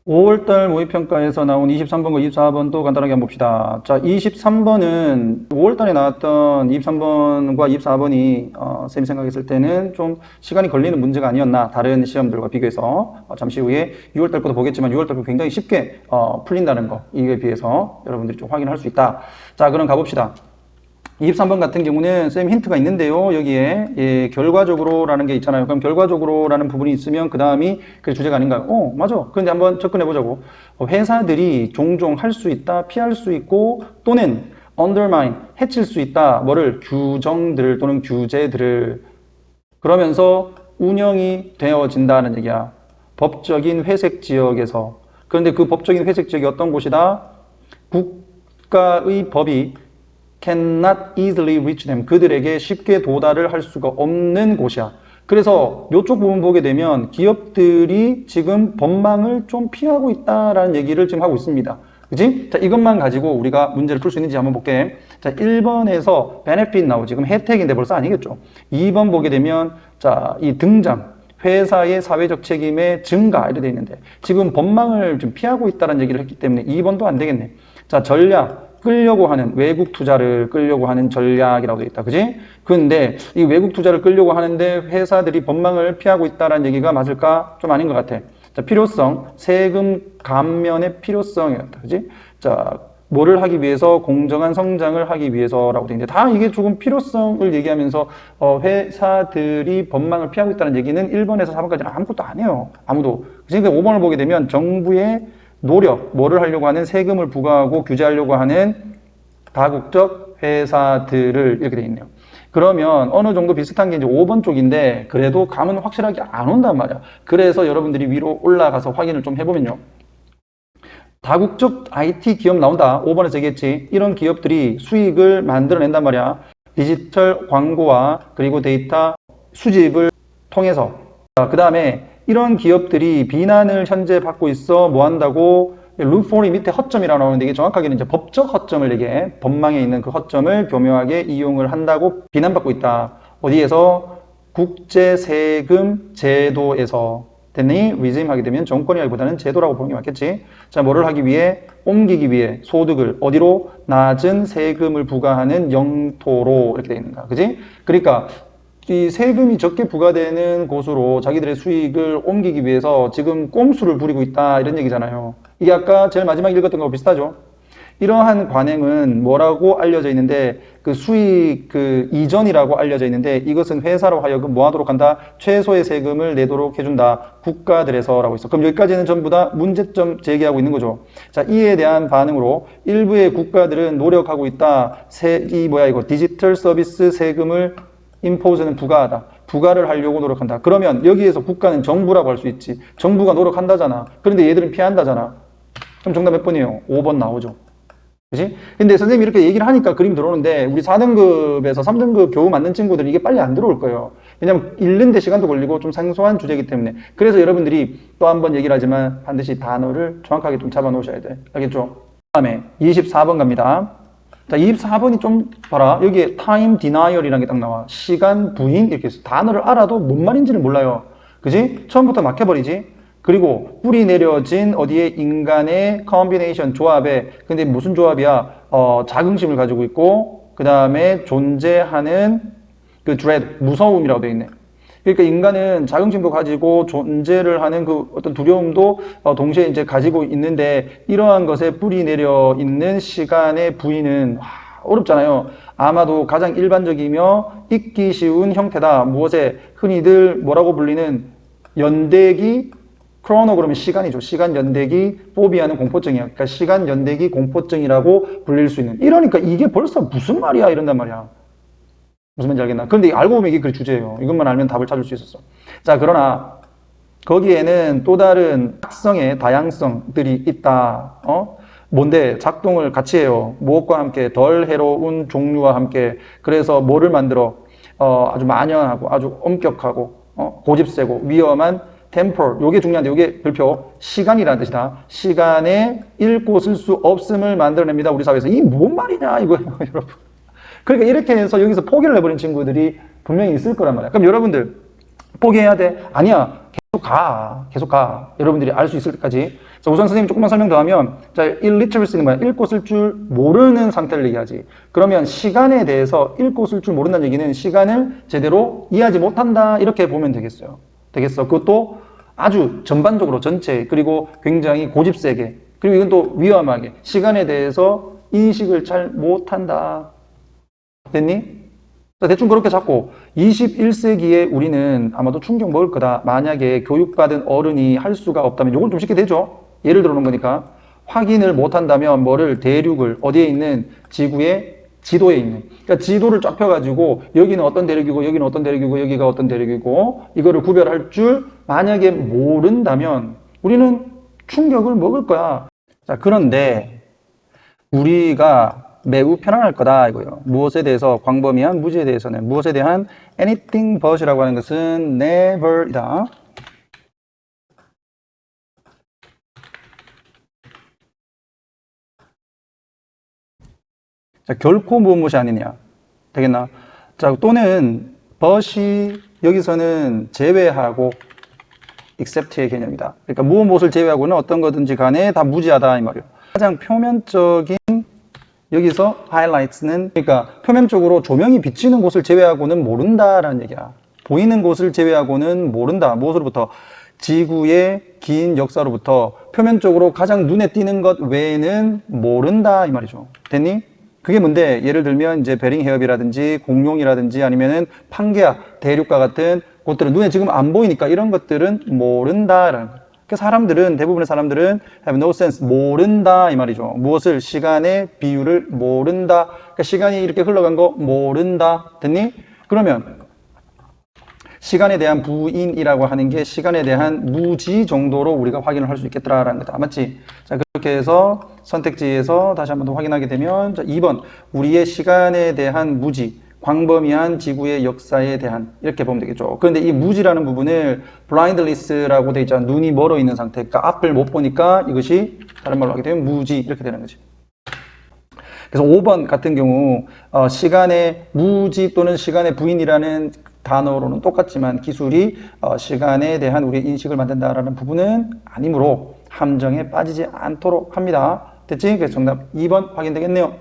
5월달 모의평가에서 나온 23번과 24번도 간단하게 한번 봅시다. 자, 23번은 5월달에 나왔던 23번과 24번이 쌤이 생각했을 때는 좀 시간이 걸리는 문제가 아니었나, 다른 시험들과 비교해서. 잠시 후에 6월달 것도 보겠지만 6월달 거 굉장히 쉽게 풀린다는 거, 이거에 비해서 여러분들이 좀 확인할 수 있다. 자, 그럼 가봅시다. 23번 같은 경우는 쌤 힌트가 있는데요. 여기에 예, 결과적으로 라는 게 있잖아요. 그럼 결과적으로 라는 부분이 있으면 그 다음이 그 주제가 아닌가요? 맞아. 그런데 한번 접근해 보자고. 회사들이 종종 할 수 있다, 피할 수 있고, 또는 undermine, 해칠 수 있다. 뭐를? 규정들을 또는 규제들을. 그러면서 운영이 되어진다는 얘기야. 법적인 회색 지역에서. 그런데 그 법적인 회색 지역이 어떤 곳이다? 국가의 법이 cannot easily reach them. 그들에게 쉽게 도달을 할 수가 없는 곳이야. 그래서 이쪽 부분 보게 되면 기업들이 지금 법망을 좀 피하고 있다라는 얘기를 지금 하고 있습니다. 그치? 자, 이것만 가지고 우리가 문제를 풀 수 있는지 한번 볼게. 자, 1번에서 benefit 나오지. 지금 혜택인데 벌써 아니겠죠. 2번 보게 되면 자, 이 등장. 회사의 사회적 책임의 증가 이렇게 돼 있는데 지금 법망을 좀 피하고 있다는 얘기를 했기 때문에 2번도 안 되겠네. 자, 전략. 끌려고 하는, 외국 투자를 끌려고 하는 전략이라고 되어 있다. 그지? 근데 이 외국 투자를 끌려고 하는데 회사들이 법망을 피하고 있다는 얘기가 맞을까? 좀 아닌 것 같아. 자, 필요성, 세금 감면의 필요성이었다. 그지? 자, 뭐를 하기 위해서? 공정한 성장을 하기 위해서라고 되어 있는데 다 이게 조금 필요성을 얘기하면서 회사들이 법망을 피하고 있다는 얘기는 1번에서 4번까지는 아무것도 안 해요. 아무도. 그러니까 5번을 보게 되면 정부의 노력, 뭐를 하려고 하는? 세금을 부과하고 규제하려고 하는 다국적 회사들을 이렇게 돼 있네요. 그러면 어느 정도 비슷한 게 이제 5번 쪽인데 그래도 감은 확실하게 안 온단 말이야. 그래서 여러분들이 위로 올라가서 확인을 좀 해보면요. 다국적 IT 기업 나온다. 5번에서 얘기했지. 이런 기업들이 수익을 만들어낸단 말이야. 디지털 광고와 그리고 데이터 수집을 통해서. 그 다음에 이런 기업들이 비난을 현재 받고 있어. 뭐 한다고? 루포리 밑에 허점이라고 나오는데 이게 정확하게는 이제 법적 허점을 얘기해. 법망에 있는 그 허점을 교묘하게 이용을 한다고 비난받고 있다. 어디에서? 국제세금 제도에서. 됐니? 리즈임 하게 되면 정권이라기보다는 제도라고 보는 게 맞겠지. 자, 뭐를 하기 위해? 옮기기 위해 소득을 어디로? 낮은 세금을 부과하는 영토로 이렇게 되어 있는가. 그지? 그러니까 이 세금이 적게 부과되는 곳으로 자기들의 수익을 옮기기 위해서 지금 꼼수를 부리고 있다 이런 얘기잖아요. 이게 아까 제일 마지막에 읽었던 거하고 비슷하죠. 이러한 관행은 뭐라고 알려져 있는데 그 수익 그 이전이라고 알려져 있는데 이것은 회사로 하여금 뭐 하도록 한다? 최소의 세금을 내도록 해준다. 국가들에서라고 있어. 그럼 여기까지는 전부 다 문제점 제기하고 있는 거죠. 자, 이에 대한 반응으로 일부의 국가들은 노력하고 있다. 이거 디지털 서비스 세금을 임포즈는 부과하다. 부과를 하려고 노력한다. 그러면 여기에서 국가는 정부라고 할 수 있지. 정부가 노력한다잖아. 그런데 얘들은 피한다잖아. 그럼 정답 몇 번이에요? 5번 나오죠. 그치? 근데 선생님이 이렇게 얘기를 하니까 그림 들어오는데 우리 4등급에서 3등급 겨우 맞는 친구들은 이게 빨리 안 들어올 거예요. 왜냐면 읽는데 시간도 걸리고 좀 생소한 주제이기 때문에. 그래서 여러분들이 또 한 번 얘기를 하지만 반드시 단어를 정확하게 좀 잡아 놓으셔야 돼. 알겠죠? 그 다음에 24번 갑니다. 자, 24번이 좀 봐라. 여기에 time denial이라는 게 딱 나와. 시간 부인 이렇게 있어. 단어를 알아도 뭔 말인지를 몰라요. 그지? 처음부터 막혀버리지? 그리고 뿌리 내려진 어디에 인간의 combination 조합에 근데 무슨 조합이야? 자긍심을 가지고 있고 그 다음에 존재하는 그 dread 무서움이라고 되어 있네. 그러니까 인간은 자긍심도 가지고 존재를 하는 그 어떤 두려움도 동시에 이제 가지고 있는데 이러한 것에 뿌리 내려 있는 시간의 부인은 어렵잖아요. 아마도 가장 일반적이며 잊기 쉬운 형태다. 무엇에 흔히들 뭐라고 불리는 연대기 크로노 그러면 시간이죠. 시간 연대기 포비아는 공포증이야. 그러니까 시간 연대기 공포증이라고 불릴 수 있는. 이러니까 이게 벌써 무슨 말이야 이런단 말이야. 무슨 말인지 알겠나? 그런데 알고 보면 이게 그 주제예요. 이것만 알면 답을 찾을 수 있었어. 자, 그러나 거기에는 또 다른 특성의 다양성들이 있다. 뭔데? 작동을 같이 해요. 무엇과 함께? 덜 해로운 종류와 함께. 그래서 뭐를 만들어? 아주 만연하고 아주 엄격하고 고집세고 위험한 temporal. 요게 중요한데 요게 별표 시간이라는 뜻이다. 시간에 읽고 쓸 수 없음을 만들어냅니다. 우리 사회에서. 이 뭔 말이냐 이거예요, 여러분. 그러니까 이렇게 해서 여기서 포기를 해버린 친구들이 분명히 있을 거란 말이야. 그럼 여러분들 포기해야 돼? 아니야. 계속 가. 계속 가. 여러분들이 알 수 있을 때까지. 자, 우선 선생님 조금만 설명 더 하면, 자, illiteracy는 뭐야? 읽고 쓸 줄 모르는 상태를 얘기하지. 그러면 시간에 대해서 읽고 쓸 줄 모른다는 얘기는 시간을 제대로 이해하지 못한다. 이렇게 보면 되겠어요. 되겠어. 그것도 아주 전반적으로 전체, 그리고 굉장히 고집세게, 그리고 이건 또 위험하게, 시간에 대해서 인식을 잘 못한다. 됐니? 자, 대충 그렇게 잡고 21세기에 우리는 아마도 충격 먹을 거다. 만약에 교육받은 어른이 할 수가 없다면 이건 좀 쉽게 되죠. 예를 들어 놓은 거니까 확인을 못한다면 뭐를 대륙을 어디에 있는 지구의 지도에 있는, 그러니까 지도를 쫙 펴가지고 여기는 어떤 대륙이고 여기는 어떤 대륙이고 여기가 어떤 대륙이고 이거를 구별할 줄 만약에 모른다면 우리는 충격을 먹을 거야. 자, 그런데 우리가 매우 편안할 거다 이거예요. 무엇에 대해서? 광범위한 무지에 대해서는. 무엇에 대한? anything but이라고 하는 것은 never이다. 자, 결코 무엇이 아니냐. 되겠나? 자, 또는 but이 여기서는 제외하고 except의 개념이다. 그러니까 무엇을 제외하고는 어떤 거든지 간에 다 무지하다 이 말이에요. 가장 표면적인 여기서 highlights는, 그러니까 표면적으로 조명이 비치는 곳을 제외하고는 모른다라는 얘기야. 보이는 곳을 제외하고는 모른다. 무엇으로부터? 지구의 긴 역사로부터 표면적으로 가장 눈에 띄는 것 외에는 모른다 이 말이죠. 됐니? 그게 뭔데? 예를 들면 이제 베링 해협이라든지 공룡이라든지 아니면은 판게아 대륙과 같은 곳들은 눈에 지금 안 보이니까 이런 것들은 모른다라는 거예요. 그러니까 사람들은, 대부분의 사람들은 have no sense, 모른다 이 말이죠. 무엇을? 시간의 비율을 모른다. 그러니까 시간이 이렇게 흘러간 거 모른다. 됐니? 그러면 시간에 대한 부인이라고 하는 게 시간에 대한 무지 정도로 우리가 확인을 할 수 있겠더라라는 거다. 맞지? 자, 그렇게 해서 선택지에서 다시 한번 더 확인하게 되면, 자, 2번 우리의 시간에 대한 무지, 광범위한 지구의 역사에 대한, 이렇게 보면 되겠죠. 그런데 이 무지라는 부분을 blindness라고 돼 있잖아. 눈이 멀어 있는 상태. 그러니까 앞을 못 보니까 이것이 다른 말로 하게 되면 무지 이렇게 되는 거지. 그래서 5번 같은 경우 시간의 무지 또는 시간의 부인이라는 단어로는 똑같지만 기술이 시간에 대한 우리의 인식을 만든다라는 부분은 아니므로 함정에 빠지지 않도록 합니다. 됐지? 그래서 정답 2번 확인되겠네요.